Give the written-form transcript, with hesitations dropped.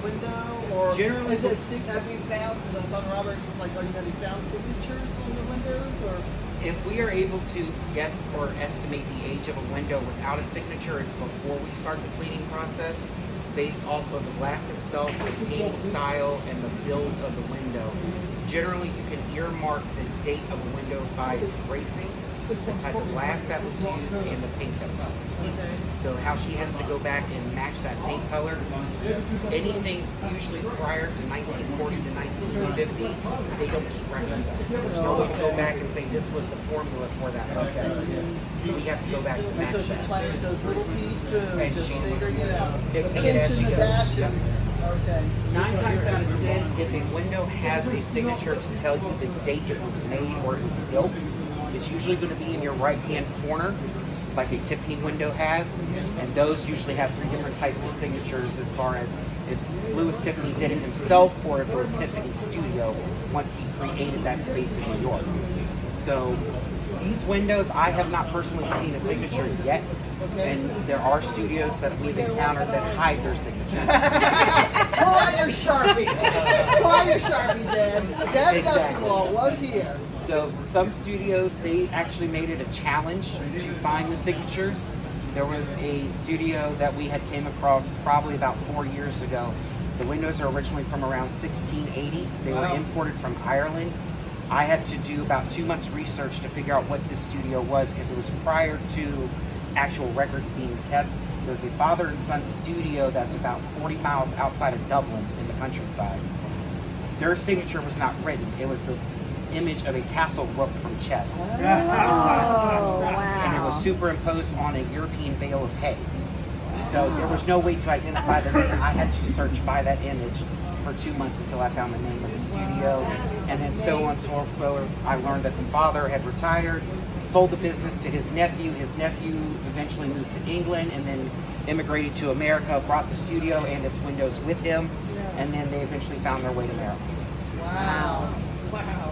window, or Generally, is it? Have you found? On Robert, like, have you found signatures on the windows, or? if we are able to guess or estimate the age of a window without a signature, it's before we start the cleaning process, based off of the glass itself, the painting style, and the build of the window. Generally, you can earmark the date of a window by its bracing, the type of glass that was used, and the paint that was used. So how she has to go back and match that paint color. Anything usually prior to 1940 to 1950, they don't keep records of. There's no way to go back and say this was the formula for that. Okay. We have to go back to match So she's that. playing with those little keys to And just she's figuring it out. fixing it as she Pinching the goes. dash. Yep. Okay. 9 times out of 10, if a window has a signature to tell you the date it was made or it was built, it's usually going to be in your right-hand corner, like a Tiffany window has, and those usually have 3 different types of signatures as far as if Louis Tiffany did it himself or if it was Tiffany's studio once he created that space in New York. So these windows, I have not personally seen a signature yet, and there are studios that we've encountered that hide their signatures. Pull out your Sharpie. Pull out your Sharpie, Dad. Dad Exactly. was here. So some studios, they actually made it a challenge to find the signatures. There was a studio that we had came across probably about 4 years ago. The windows are originally from around 1680. They were imported from Ireland. I had to do about 2 months research to figure out what this studio was because it was prior to actual records being kept. There's a father and son studio that's about 40 miles outside of Dublin in the countryside. Their signature was not written. It was the image of a castle rope from chess. Oh, And it was wow. superimposed on a European bale of hay. So there was no way to identify the name. I had to search by that image for 2 months until I found the name of the studio. And then so on and so forth. I learned that the father had retired, sold the business to his nephew. His nephew eventually moved to England and then immigrated to America, brought the studio and its windows with him, and then they eventually found their way to Maryland. Wow. Wow.